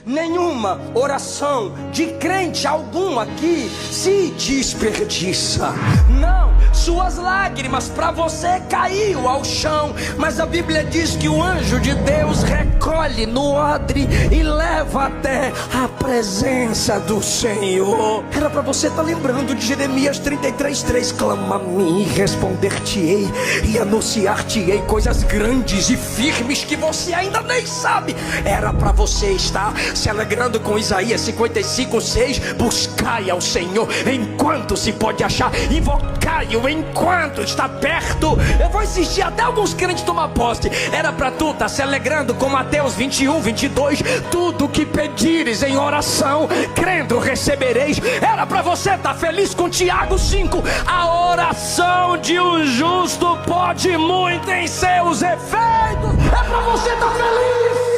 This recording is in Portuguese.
Nenhuma oração de crente algum aqui se desperdiça. Não, suas lágrimas para você caiu ao chão, mas a Bíblia diz que o anjo de Deus recolhe no odre e leva até a presença do Senhor. Era para você estar lembrando de Jeremias 33:3. Clama-me, responder-te-ei e anunciar-te-ei coisas grandes e firmes que você ainda nem sabe. Era para você estar se alegrando com Isaías 55:6. Buscai ao Senhor enquanto se pode achar, invocai-o enquanto está perto. Eu vou insistir até alguns crentes tomar posse. Era para tu estar se alegrando com Mateus 21:22. Tudo que pedires em oração, crendo recebereis. Era para você estar feliz com Tiago 5. A oração de um justo pode muito em seus efeitos. É para você estar feliz.